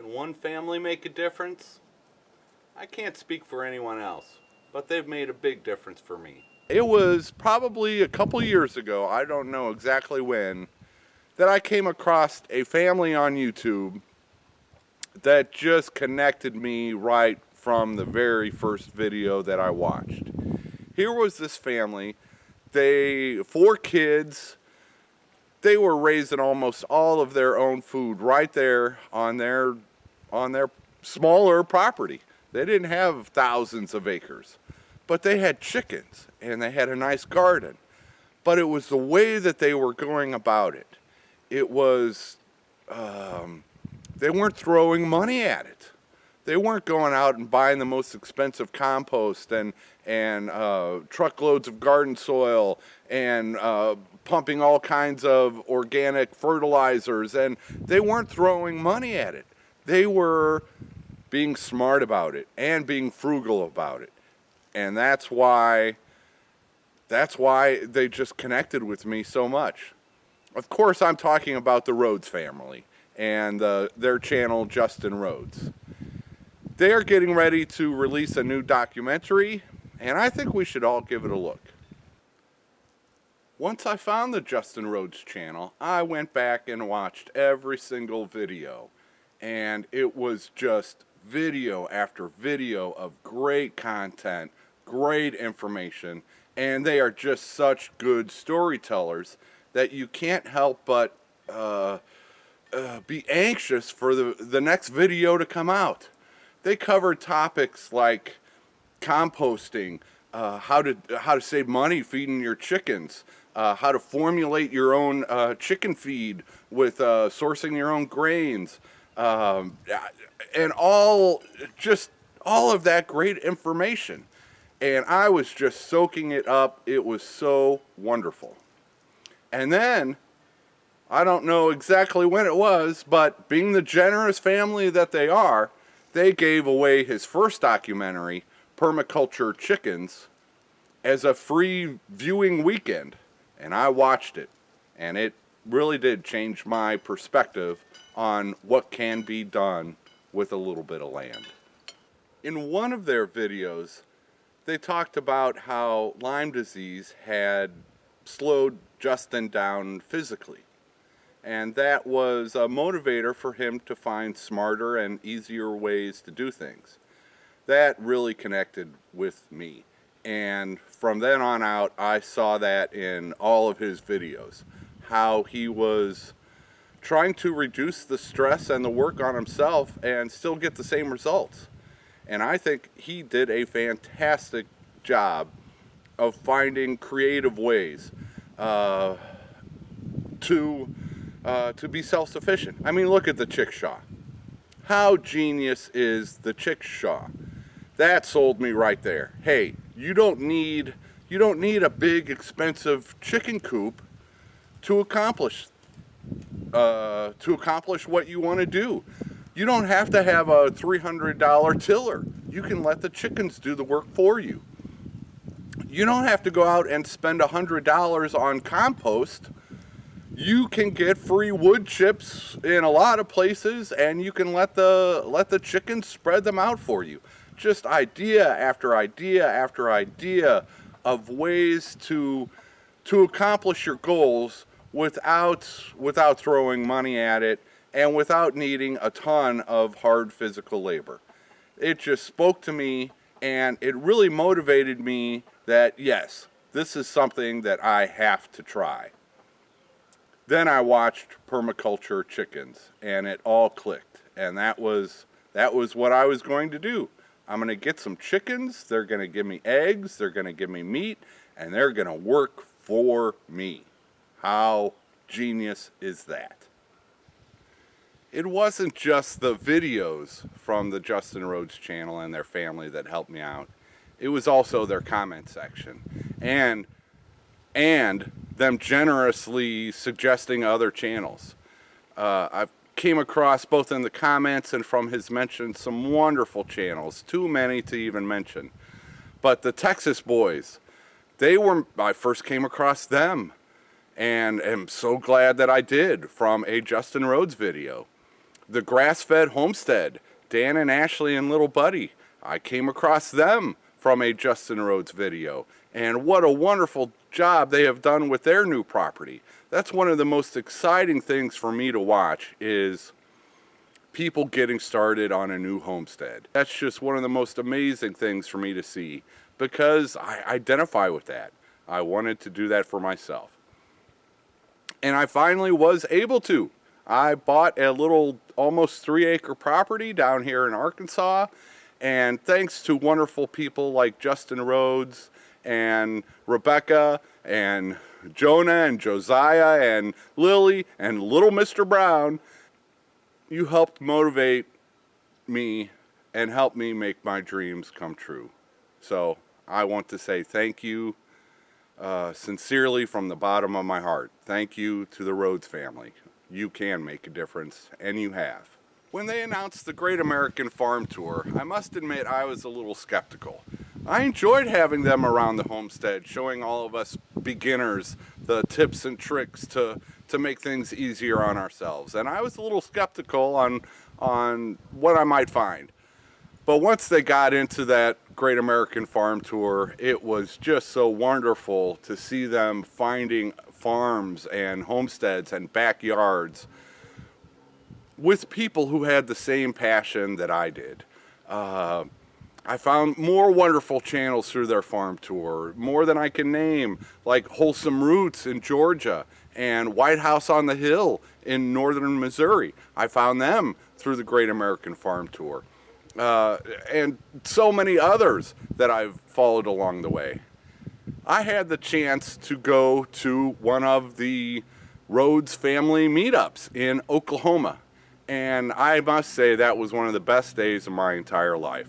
Can one family make a difference? I can't speak for anyone else, but they've made a big difference for me. It was probably a couple years ago, I don't know exactly when, that I came across a family on YouTube that just connected me right from the very first video that I watched. Here was this family, four kids. They were raising almost all of their own food right there on their smaller property. They didn't have thousands of acres, but they had chickens and they had a nice garden. But it was the way that they were going about it. It was, they weren't throwing money at it. They weren't going out and buying the most expensive compost and truckloads of garden soil and pumping all kinds of organic fertilizers, and they weren't throwing money at it. They were being smart about it and being frugal about it. And that's why they just connected with me so much. Of course, I'm talking about the Rhodes family and their channel, Justin Rhodes. They are getting ready to release a new documentary, and I think we should all give it a look. Once I found the Justin Rhodes channel, I went back and watched every single video, and it was just video after video of great content, great information, and they are just such good storytellers that you can't help but be anxious for the next video to come out. They cover topics like composting, how to save money feeding your chickens, how to formulate your own chicken feed with sourcing your own grains, and all of that great information. And I was just soaking it up. It was so wonderful. And then, I don't know exactly when it was, but being the generous family that they are, they gave away his first documentary, Permaculture Chickens, as a free viewing weekend. And I watched it, and it really did change my perspective on what can be done with a little bit of land. In one of their videos, they talked about how Lyme disease had slowed Justin down physically. And that was a motivator for him to find smarter and easier ways to do things. That really connected with me. And from then on out, I saw that in all of his videos, how he was trying to reduce the stress and the work on himself and still get the same results. And I think he did a fantastic job of finding creative ways to be self-sufficient. I mean, look at the chickshaw. How genius is the chickshaw? That sold me right there. Hey, you don't need a big expensive chicken coop to accomplish what you want to do. You don't have to have a $300 tiller. You can let the chickens do the work for you. You don't have to go out and spend $100 on compost. You can get free wood chips in a lot of places, and you can let the chickens spread them out for you. Just idea after idea after idea of ways to accomplish your goals without throwing money at it and without needing a ton of hard physical labor. It just spoke to me, and it really motivated me that yes, this is something that I have to try. Then I watched Permaculture Chickens, and it all clicked, and that was what I was going to do. I'm going to get some chickens, they're going to give me eggs, they're going to give me meat, and they're going to work for me. How genius is that? It wasn't just the videos from the Justin Rhodes channel and their family that helped me out. It was also their comment section, and them generously suggesting other channels. I've came across both in the comments and from his mention some wonderful channels, too many to even mention. But the TexasBoys, I first came across them, and am so glad that I did, from a Justin Rhodes video. The grass-fed homestead, Dan and Ashley and little buddy. I came across them from a Justin Rhodes video, and what a wonderful job they have done with their new property. That's one of the most exciting things for me to watch, is people getting started on a new homestead. That's just one of the most amazing things for me to see, because I identify with that. I wanted to do that for myself. And I finally was able to. I bought a little almost 3-acre property down here in Arkansas, and thanks to wonderful people like Justin Rhodes and Rebecca and Jonah and Josiah and Lily and little Mr. Brown, you helped motivate me and help me make my dreams come true. So I want to say thank you sincerely from the bottom of my heart. Thank you to the Rhodes family. You can make a difference, and you have. When they announced the Great American Farm Tour, I must admit I was a little skeptical. I enjoyed having them around the homestead, showing all of us beginners the tips and tricks to make things easier on ourselves. And I was a little skeptical on what I might find. But once they got into that Great American Farm Tour, it was just so wonderful to see them finding farms and homesteads and backyards with people who had the same passion that I did. I found more wonderful channels through their farm tour, more than I can name, like Wholesome Roots in Georgia and White House on the Hill in northern Missouri. I found them through the Great American Farm Tour. And so many others that I've followed along the way. I had the chance to go to one of the Rhodes Family Meetups in Oklahoma, and I must say that was one of the best days of my entire life.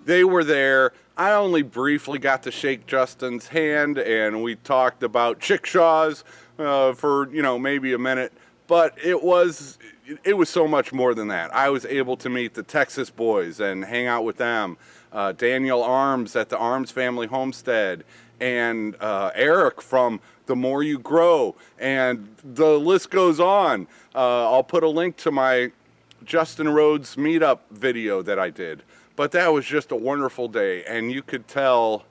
They were there. I only briefly got to shake Justin's hand, and we talked about chickshaws for maybe a minute. But it was so much more than that. I was able to meet the Texas boys and hang out with them. Daniel Arms at the Arms Family Homestead, and Eric from The More You Grow, and the list goes on. I'll put a link to my Justin Rhodes Meetup video that I did. But that was just a wonderful day, and you could tell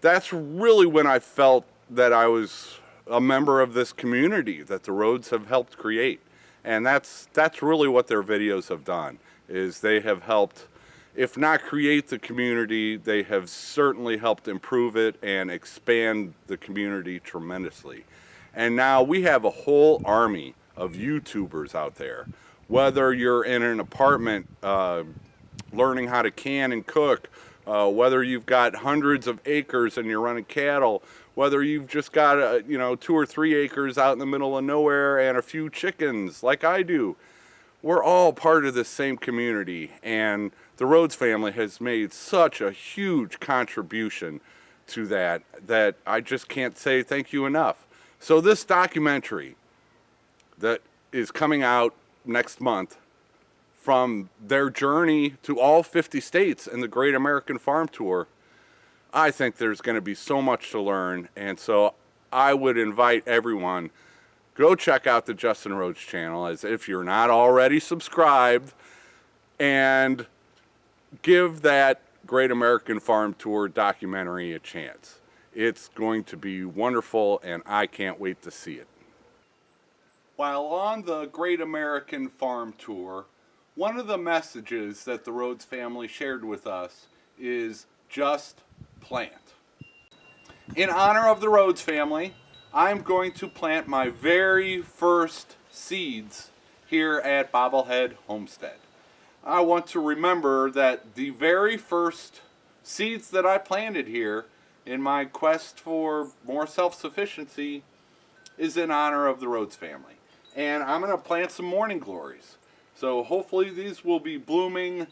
that's really when I felt that I was a member of this community that the Rhodes have helped create. And that's really what their videos have done, is they have helped, if not create the community, they have certainly helped improve it and expand the community tremendously. And now we have a whole army of YouTubers out there. Whether you're in an apartment learning how to can and cook, whether you've got hundreds of acres and you're running cattle, whether you've just got 2 or 3 acres out in the middle of nowhere and a few chickens like I do, we're all part of this same community, and the Rhodes family has made such a huge contribution to that I just can't say thank you enough. So this documentary that is coming out next month, from their journey to all 50 states in the Great American Farm Tour, I think there's going to be so much to learn. And so I would invite everyone, go check out the Justin Rhodes channel, as if you're not already subscribed, and give that Great American Farm Tour documentary a chance. It's going to be wonderful, and I can't wait to see it. While on the Great American Farm Tour, one of the messages that the Rhodes family shared with us is just plant. In honor of the Rhodes family, I'm going to plant my very first seeds here at Bobblehead Homestead. I want to remember that the very first seeds that I planted here in my quest for more self-sufficiency is in honor of the Rhodes family. And I'm going to plant some morning glories. So hopefully these will be blooming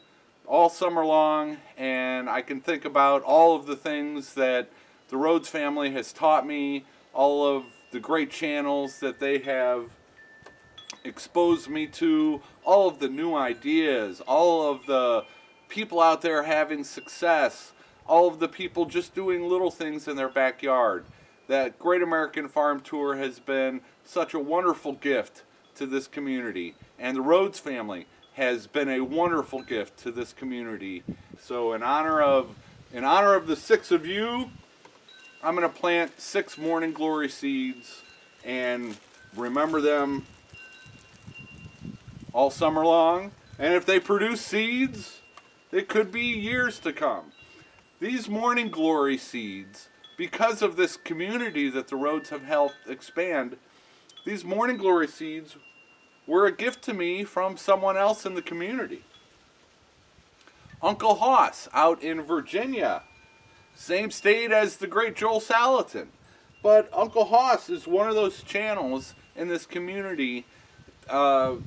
all summer long, and I can think about all of the things that the Rhodes family has taught me, all of the great channels that they have exposed me to, all of the new ideas, all of the people out there having success, all of the people just doing little things in their backyard. That Great American Farm Tour has been such a wonderful gift to this community, and the Rhodes family has been a wonderful gift to this community. So in honor of the 6 of you, I'm going to plant 6 morning glory seeds and remember them all summer long. And if they produce seeds, it could be years to come. These morning glory seeds, because of this community that the Rhodes have helped expand, these morning glory seeds were a gift to me from someone else in the community. Uncle Hoss out in Virginia, same state as the great Joel Salatin. But Uncle Hoss is one of those channels in this community that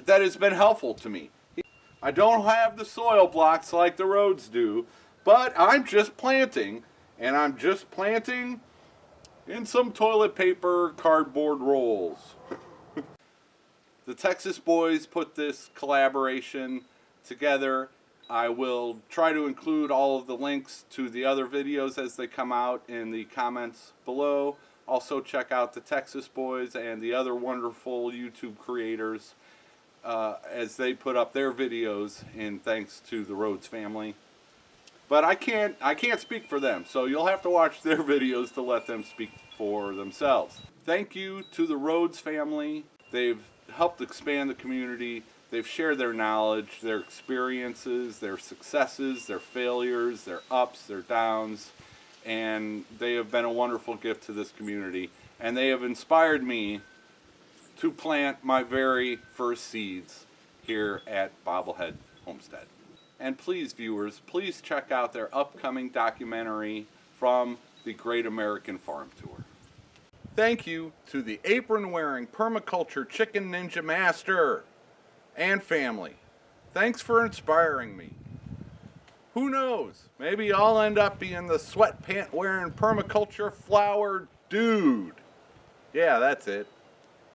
has been helpful to me. I don't have the soil blocks like the Rhodes do, but I'm just planting, and I'm just planting in some toilet paper cardboard rolls. The Texas Boys put this collaboration together. I will try to include all of the links to the other videos as they come out in the comments below. Also check out the Texas Boys and the other wonderful YouTube creators as they put up their videos in thanks to the Rhodes family. But I can't speak for them, so you'll have to watch their videos to let them speak for themselves. Thank you to the Rhodes family. They've helped expand the community. They've shared their knowledge, their experiences, their successes, their failures, their ups, their downs, and they have been a wonderful gift to this community. And they have inspired me to plant my very first seeds here at Bobblehead Homestead. And please, viewers, please check out their upcoming documentary from the Great American Farm Tour. Thank you to the apron-wearing Permaculture Chicken Ninja Master and family. Thanks for inspiring me. Who knows? Maybe I'll end up being the sweatpant-wearing permaculture flower dude. Yeah, that's it.